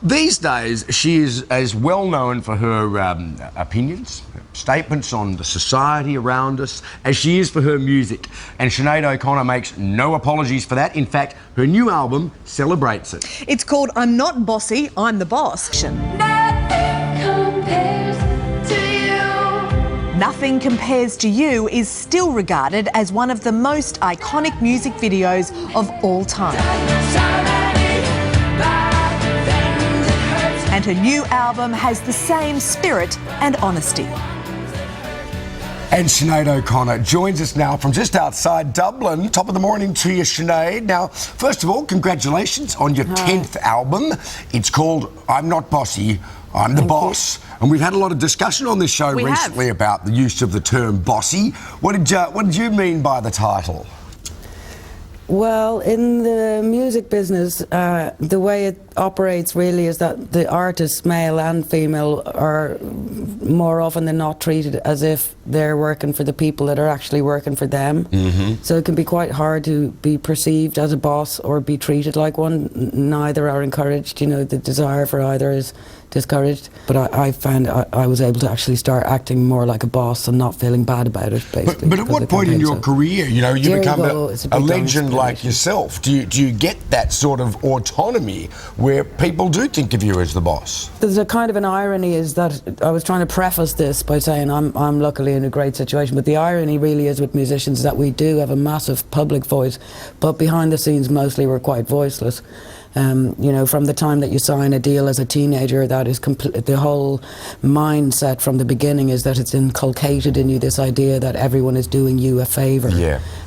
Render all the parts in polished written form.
These days, she is as well known for her opinions, statements on the society around us, as she is for her music. And Sinéad O'Connor makes no apologies for that. In fact, her new album celebrates it. It's called I'm Not Bossy, I'm the Boss. Nothing Compares to You is still regarded as one of the most iconic music videos of all time. And her new album has the same spirit and honesty. And Sinéad O'Connor joins us now from just outside Dublin. Top of the morning to you, Sinéad. Now, first of all, congratulations on your 10th album. It's called I'm Not Bossy, I'm the Boss. And we've had a lot of discussion on this show recently about the use of the term bossy. What did you mean by the title? Well, in the music business, the way it operates really is that the artists, male and female, are more often than not treated as if they're working for the people that are actually working for them. So it can be quite hard to be perceived as a boss or be treated like one. Neither are encouraged, you know, the desire for either is discouraged. But I found I was able to actually start acting more like a boss and not feeling bad about it, basically. But at what point in your career, you know, you become a legend like yourself? Do you get that sort of autonomy where people do think of you as the boss? There's a kind of an irony is that I was trying to preface this by saying I'm luckily in a great situation, but the irony really is with musicians that we do have a massive public voice, but behind the scenes mostly we're quite voiceless. You know, from the time that you sign a deal as a teenager, that is the whole mindset from the beginning is that it's inculcated in you this idea that everyone is doing you a favour,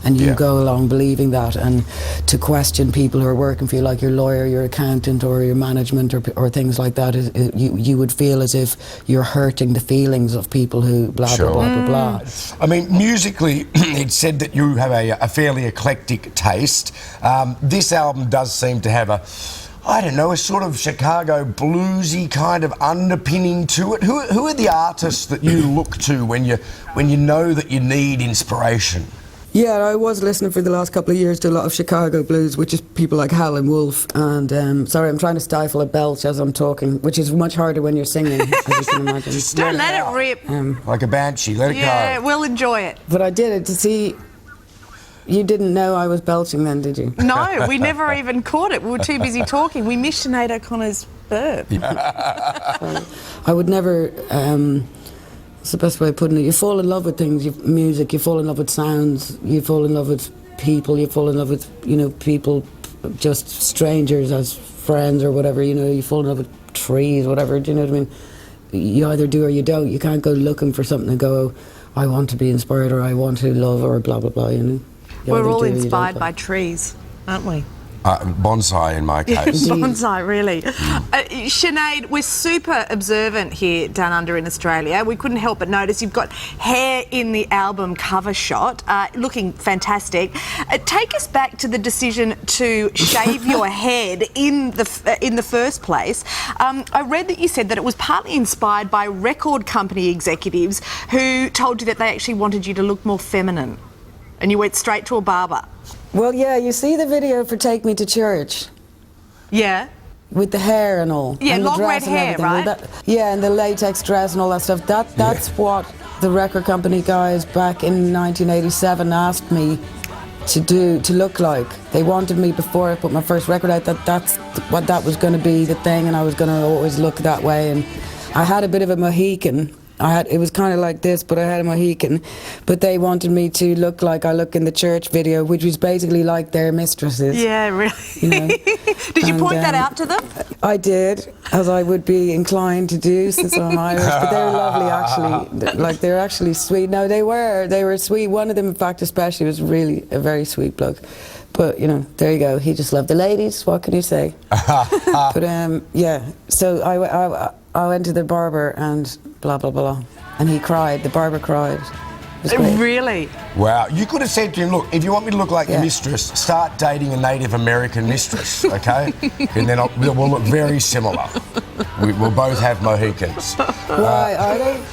and you go along believing that, and to question people who are working for you, like your lawyer, your accountant, or your management, or things like that, you would feel as if you're hurting the feelings of people who blah blah blah blah blah. I mean, musically, it's said that you have a fairly eclectic taste. This album does seem to have a sort of Chicago bluesy kind of underpinning to it. Who are the artists that you look to when you know that you need inspiration? Yeah, I was listening for the last couple of years to a lot of Chicago blues, which is people like Howlin' Wolf, and sorry, I'm trying to stifle a belch as I'm talking, which is much harder when you're singing, as you can imagine. Just don't let it rip. Like a banshee, let it go. Yeah, we'll enjoy it. But I did it to see. You didn't know I was belching then, did you? No, we never even caught it. We were too busy talking. We missed Sinéad O'Connor's burp. I would never, it's the best way of putting it, you fall in love with things, music, you fall in love with sounds, you fall in love with people, you fall in love with, you know, people, just strangers as friends or whatever, you know, you fall in love with trees, whatever, do you know what I mean? You either do or you don't. You can't go looking for something and go, I want to be inspired or I want to love or blah, blah, blah, you know? We're all inspired by trees, aren't we? Bonsai in my case. Bonsai, really. Sinéad, we're super observant here down under in Australia. We couldn't help but notice you've got hair in the album cover shot, looking fantastic. Take us back to the decision to shave your head in the first place. I read that you said that it was partly inspired by record company executives who told you that they actually wanted you to look more feminine, and you went straight to a barber. Well, yeah, you see the video for Take Me to Church? Yeah. With the hair and all. Yeah, and long red hair, right? Yeah, and the latex dress and all that stuff. That's what the record company guys back in 1987 asked me to do, to look like. They wanted me, before I put my first record out, that's what that was going to be the thing, and I was going to always look that way. And I had a bit of a Mohican. It was kind of like this, but I had a Mohican. But they wanted me to look like I look in the church video, which was basically like their mistresses. Yeah, really. You know? Did you point that out to them? I did, as I would be inclined to do since I'm Irish. But they were lovely, actually. Like, they're actually sweet. No, they were sweet. One of them, in fact, especially, was really a very sweet bloke. But, you know, there you go. He just loved the ladies. What can you say? But, yeah. So I went to the barber and blah, blah, blah. And he cried. The barber cried. Really? Wow. You could have said to him, look, if you want me to look like your mistress, start dating a Native American mistress, okay? And then we'll look very similar. We'll both have Mohicans. Why? Are they?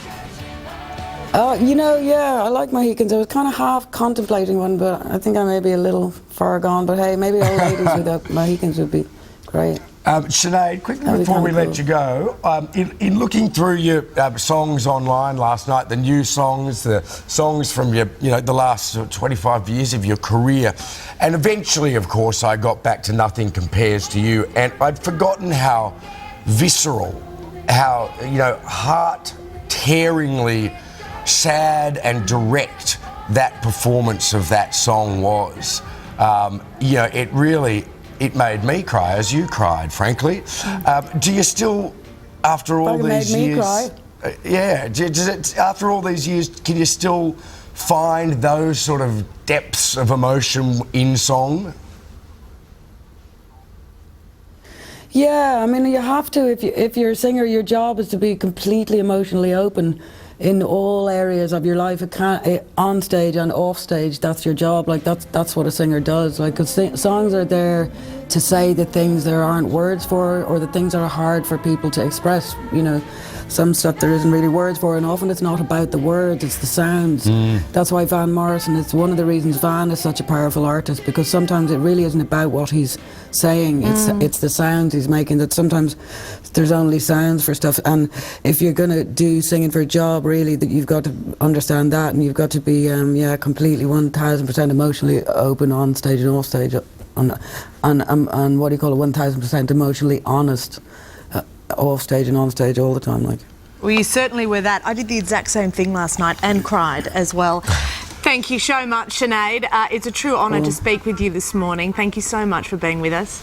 Oh, you know, yeah, I like Mohicans. I was kind of half contemplating one, but I think I may be a little far gone. But hey, maybe old ladies without Mohicans would be great. Sinead, quickly That'd be before we kinda let you go, in looking through your songs online last night, the new songs, the songs from your, the last 25 years of your career, and eventually, of course, I got back to Nothing Compares to You, and I'd forgotten how visceral, how, heart-tearingly sad and direct that performance of that song was. It made me cry as you cried, frankly. Do you still, after all these years... It made me cry. After all these years, can you still find those sort of depths of emotion in song? Yeah, I mean, you have to. If you're a singer, your job is to be completely emotionally open in all areas of your life. It can't, on stage and off stage, that's your job. Like, that's what a singer does. Like, 'cause songs are there to say the things there aren't words for, or the things that are hard for people to express. Some stuff there isn't really words for, and often it's not about the words, it's the sounds. That's why Van Morrison, it's one of the reasons Van is such a powerful artist, because sometimes it really isn't about what he's saying, it's the sounds he's making, that sometimes there's only sounds for stuff. And if you're going to do singing for a job, really, that you've got to understand that, and you've got to be completely 1000% emotionally open on stage and off stage, and what do you call it, 1000% emotionally honest off stage and on stage all the time. Like, well, you certainly were that. I did the exact same thing last night and cried as well. Thank you so much, Sinead. It's a true honour to speak with you this morning. Thank you so much for being with us.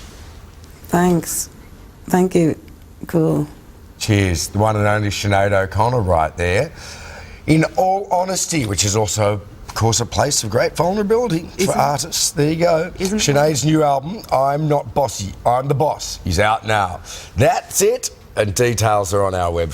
Thanks. Thank you. Cool. Cheers. The one and only Sinead O'Connor right there. In all honesty, which is also, of course, a place of great vulnerability for artists. There you go. Sinead's new album, I'm Not Bossy, I'm the Boss, is out now. That's it, and details are on our website.